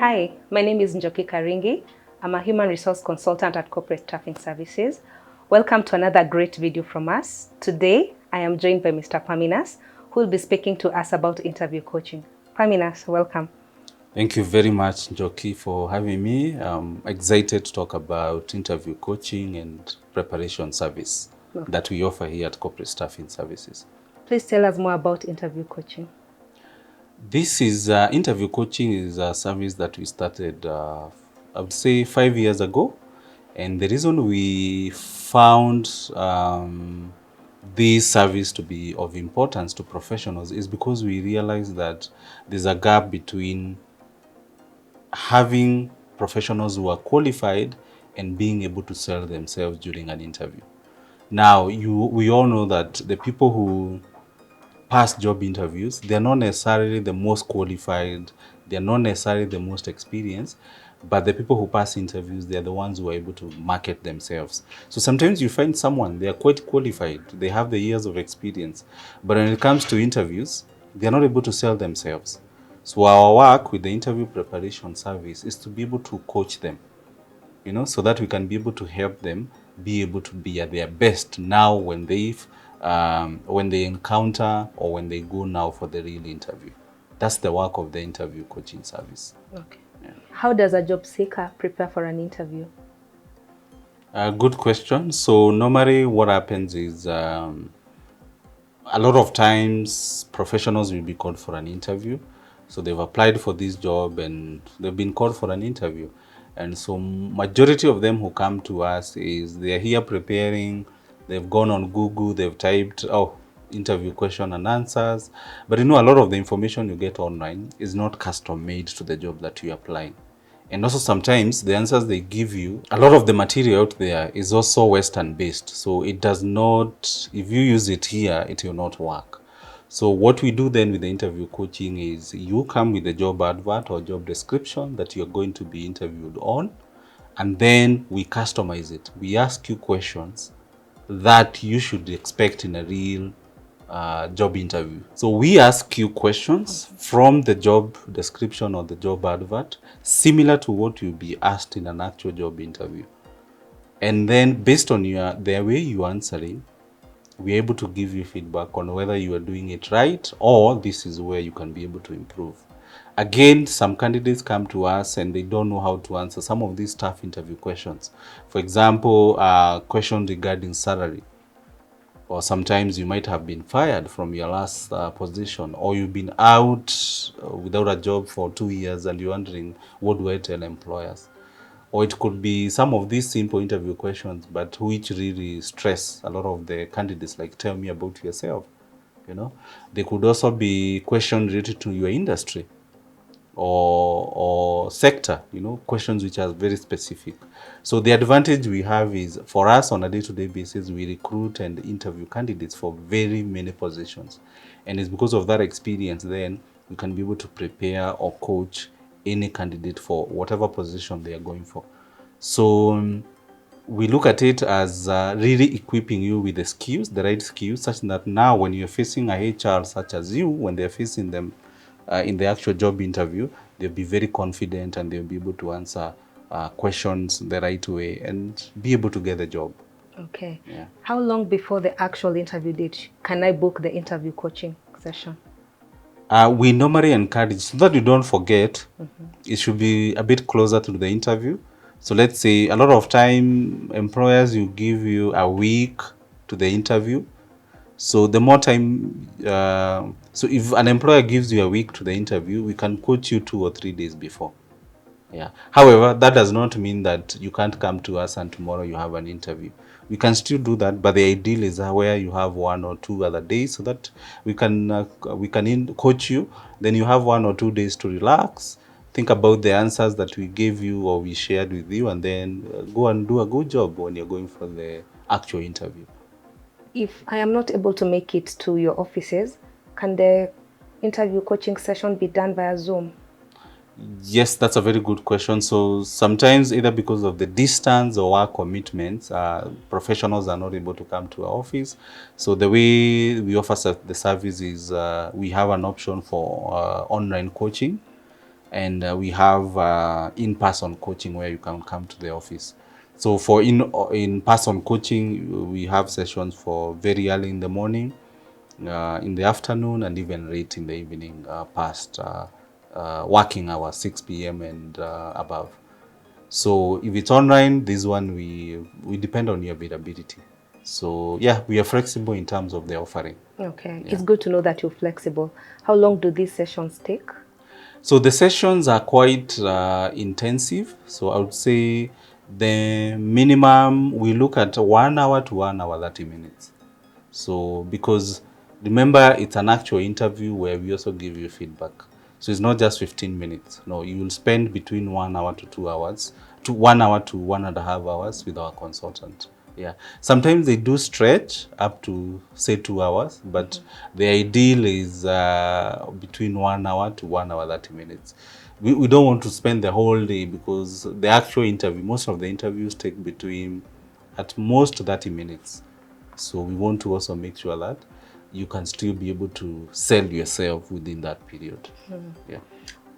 Hi, my name is Njoki Karingi. I'm a human resource consultant at Corporate Staffing Services. Welcome to another great video from us. Today, I am joined by Mr. Paminas, who will be speaking to us about interview coaching. Paminas, welcome. Thank you very much, Njoki, for having me. I'm excited to talk about interview coaching and preparation service that we offer here at Corporate Staffing Services. Please tell us more about interview coaching. This is interview coaching is a service that we started, I would say, 5 years ago. And the reason we found this service to be of importance to professionals is because we realized that there's a gap between having professionals who are qualified and being able to sell themselves during an interview. Now, we all know that the people who pass job interviews, they're not necessarily the most qualified, they're not necessarily the most experienced, but the people who pass interviews, they're the ones who are able to market themselves. So sometimes you find someone, they are quite qualified, they have the years of experience, but when it comes to interviews, they're not able to sell themselves. So our work with the interview preparation service is to be able to coach them, so that we can be able to help them be able to be at their best now when they encounter or when they go now for the real interview. That's the work of the interview coaching service. Okay. Yeah. How does a job seeker prepare for an interview? Good question. So normally what happens is a lot of times professionals will be called for an interview. So they've applied for this job and they've been called for an interview. And so majority of them who come to us is they're here preparing, they've gone on Google, they've typed, interview question and answers. But a lot of the information you get online is not custom made to the job that you're applying. And also sometimes the answers they give you, a lot of the material out there is also Western based. So it does not, if you use it here, it will not work. So what we do then with the interview coaching is you come with a job advert or job description that you're going to be interviewed on, and then we customize it. We ask you questions that you should expect in a real job interview. So we ask you questions from the job description or the job advert, similar to what you'll be asked in an actual job interview. And then based on the way you're answering, we're able to give you feedback on whether you are doing it right or this is where you can be able to improve. Again, some candidates come to us and they don't know how to answer some of these tough interview questions. For example, questions regarding salary. Or sometimes you might have been fired from your last position, or you've been out without a job for 2 years and you're wondering, what do I tell employers? Or it could be some of these simple interview questions, but which really stress a lot of the candidates, like tell me about yourself. They could also be questions related to your industry or sector, questions which are very specific. So the advantage we have is, for us on a day-to-day basis, we recruit and interview candidates for very many positions. And it's because of that experience, then we can be able to prepare or coach any candidate for whatever position they are going for. So we look at it as really equipping you with the skills, the right skills, such that now when you're facing a HR such as you, when they're facing them in the actual job interview, they'll be very confident and they'll be able to answer questions the right way and be able to get the job. Okay. Yeah. How long before the actual interview date can I book the interview coaching session? We normally encourage, so that you don't forget, it should be a bit closer to the interview. So let's say a lot of time employers will give you a week to the interview. So the more time, so if an employer gives you a week to the interview, we can coach you 2 or 3 days before. Yeah. However, that does not mean that you can't come to us and tomorrow you have an interview. We can still do that, but the ideal is where you have 1 or 2 other days so that we can coach you. Then you have 1 or 2 days to relax, think about the answers that we gave you or we shared with you, and then go and do a good job when you're going for the actual interview. If I am not able to make it to your offices, can the interview coaching session be done via Zoom? Yes, that's a very good question. So sometimes either because of the distance or work commitments, professionals are not able to come to our office. So the way we offer the service is we have an option for online coaching. and we have in-person coaching where you can come to the office. So for in-person coaching, we have sessions for very early in the morning, in the afternoon, and even late in the evening, past working hours, 6 p.m. and above. So if it's online, this one we depend on your availability. So yeah, we are flexible in terms of the offering. Okay, Yeah. it's good to know that you're flexible. How long do these sessions take? So the sessions are quite intensive. So I would say the minimum, we look at 1 hour to 1 hour 30 minutes. So because remember, it's an actual interview where we also give you feedback. So it's not just 15 minutes. No, you will spend between 1 hour to 2 hours, to 1 hour to 1.5 hours with our consultant. Yeah. Sometimes they do stretch up to say 2 hours, but the ideal is between 1 hour to 1 hour 30 minutes. We don't want to spend the whole day, because the actual interview, most of the interviews take between at most 30 minutes. So we want to also make sure that you can still be able to sell yourself within that period. Yeah.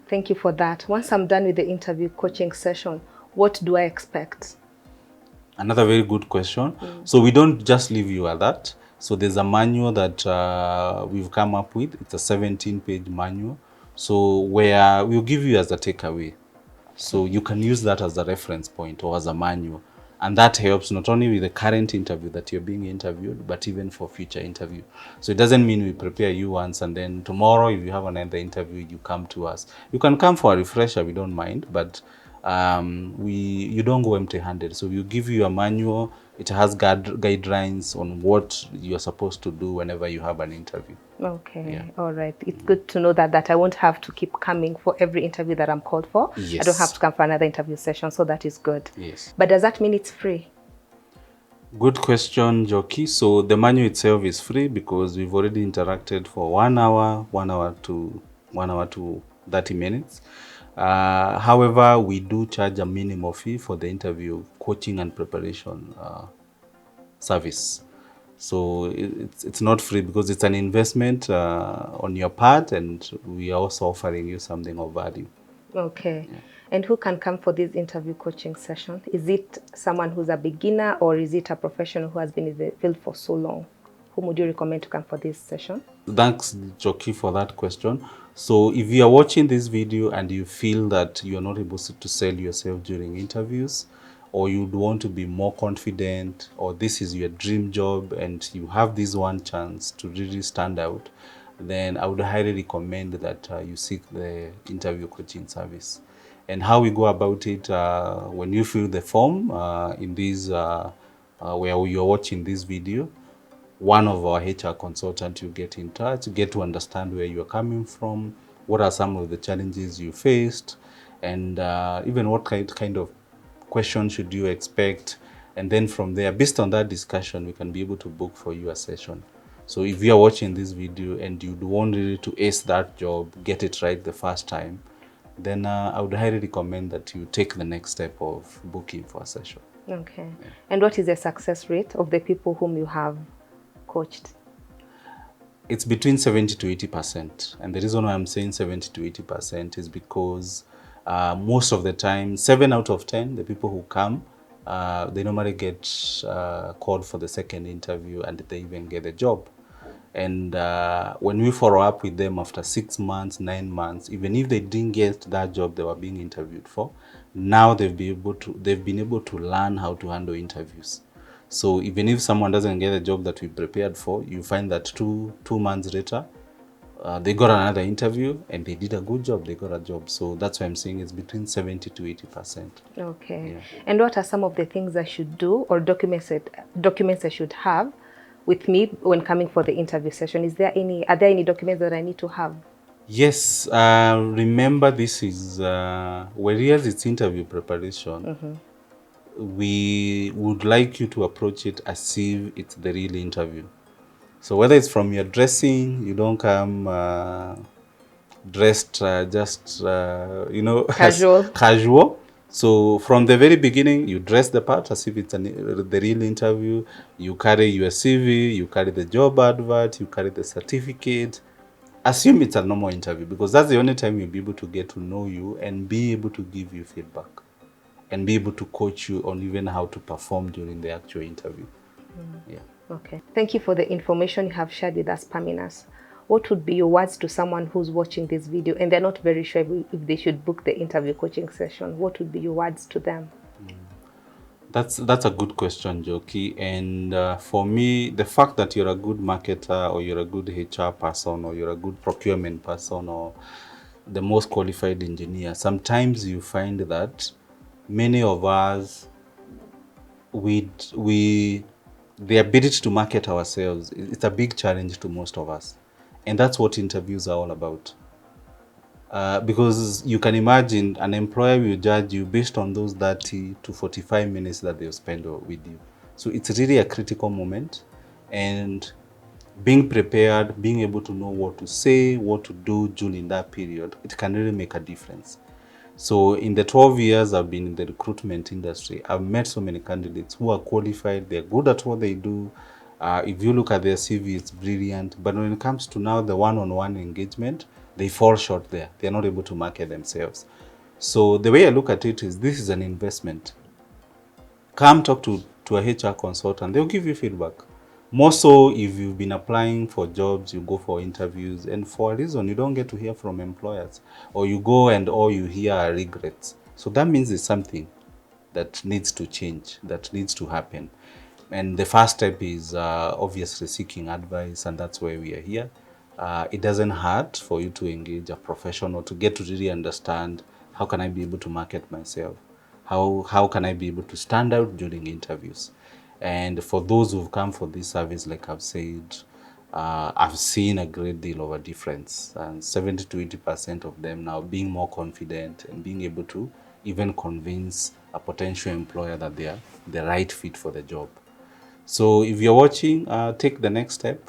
Thank you for that. Once I'm done with the interview coaching session, what do I expect? Another very good question. So we don't just leave you at that. So there's a manual that we've come up with. It's a 17-page manual. So where we'll give you as a takeaway. So you can use that as a reference point or as a manual. And that helps not only with the current interview that you're being interviewed, but even for future interview. So it doesn't mean we prepare you once and then tomorrow, if you have another interview, you come to us. You can come for a refresher, we don't mind, but you don't go empty-handed. So we'll give you a manual. It has guidelines on what you're supposed to do whenever you have an interview. Okay, Yeah. all right. It's good to know that I won't have to keep coming for every interview that I'm called for. Yes. I don't have to come for another interview session, so that is good. Yes. But does that mean it's free? Good question, Joki. So the manual itself is free because we've already interacted for 1 hour, 1 hour to 30 minutes. However, we do charge a minimum fee for the interview coaching and preparation service. So it's not free because it's an investment on your part, and we are also offering you something of value. Okay. Yeah. And who can come for this interview coaching session? Is it someone who's a beginner, or is it a professional who has been in the field for so long? Whom would you recommend to come for this session? Thanks, Joki, for that question. So if you are watching this video and you feel that you are not able to sell yourself during interviews, or you'd want to be more confident, or this is your dream job and you have this one chance to really stand out, then I would highly recommend that you seek the interview coaching service. And how we go about it, when you fill the form in this, where you're watching this video, one of our HR consultants will get in touch, get to understand where you're coming from, what are some of the challenges you faced, and even what kind of questions should you expect. And then from there, based on that discussion, we can be able to book for you a session. So if you are watching this video and you want really to ace that job, get it right the first time, then I would highly recommend that you take the next step of booking for a session. Okay. Yeah. And what is the success rate of the people whom you have coached? It's between 70 to 80%. And the reason why I'm saying 70 to 80% is because most of the time, 7 out of 10, the people who come, they normally get called for the second interview, and they even get a job. And when we follow up with them after 6 months, 9 months, even if they didn't get that job they were being interviewed for, now they've been able to learn how to handle interviews. So even if someone doesn't get a job that we prepared for, you find that two months later, they got another interview and they did a good job, they got a job. So that's why I'm saying it's between 70 to 80%. Okay. Yeah. And what are some of the things I should do, or documents I should have with me when coming for the interview session? Are there any documents that I need to have? Yes. Remember, this is, whereas it's interview preparation, we would like you to approach it as if it's the real interview. So whether it's from your dressing, you don't come dressed casual. So from the very beginning, you dress the part as if it's the real interview. You carry your CV, you carry the job advert, you carry the certificate, assume it's a normal interview, because that's the only time you'll be able to get to know you and be able to give you feedback and be able to coach you on even how to perform during the actual interview. Yeah. Okay. Thank you for the information you have shared with us, Paminas. What would be your words to someone who's watching this video and they're not very sure if they should book the interview coaching session? What would be your words to them? That's a good question, Joki. And for me, the fact that you're a good marketer or you're a good HR person or you're a good procurement person or the most qualified engineer, sometimes you find that many of us, the ability to market ourselves, it's a big challenge to most of us. And that's what interviews are all about. Because you can imagine an employer will judge you based on those 30 to 45 minutes that they'll spend with you. So it's really a critical moment, and being prepared, being able to know what to say, what to do during that period, it can really make a difference. So in the 12 years I've been in the recruitment industry, I've met so many candidates who are qualified, they're good at what they do. If you look at their CV, it's brilliant. But when it comes to now the one-on-one engagement, they fall short there. They're not able to market themselves. So the way I look at it is this is an investment. Come talk to a HR consultant. They'll give you feedback. More so if you've been applying for jobs, you go for interviews, and for a reason you don't get to hear from employers, or you go and all you hear are regrets. So that means it's something that needs to change, that needs to happen. And the first step is obviously seeking advice, and that's why we are here. It doesn't hurt for you to engage a professional to get to really understand how can I be able to market myself? How can I be able to stand out during interviews? And for those who've come for this service, like I've said, I've seen a great deal of a difference, and 70 to 80% of them now being more confident and being able to even convince a potential employer that they are the right fit for the job. So if you're watching, take the next step,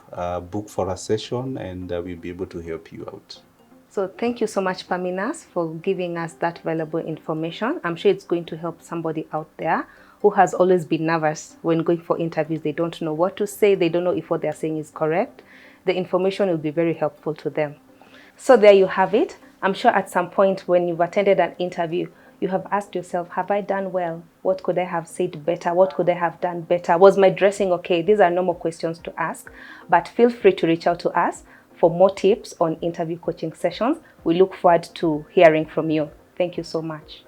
book for a session, and we'll be able to help you out. So thank you so much, Paminas, for giving us that valuable information. I'm sure it's going to help somebody out there who has always been nervous when going for interviews. They don't know what to say. They don't know if what they're saying is correct. The information will be very helpful to them. So there you have it. I'm sure at some point when you've attended an interview, you have asked yourself, have I done well? What could I have said better? What could I have done better? Was my dressing okay? These are normal questions to ask, but feel free to reach out to us for more tips on interview coaching sessions. We look forward to hearing from you. Thank you so much.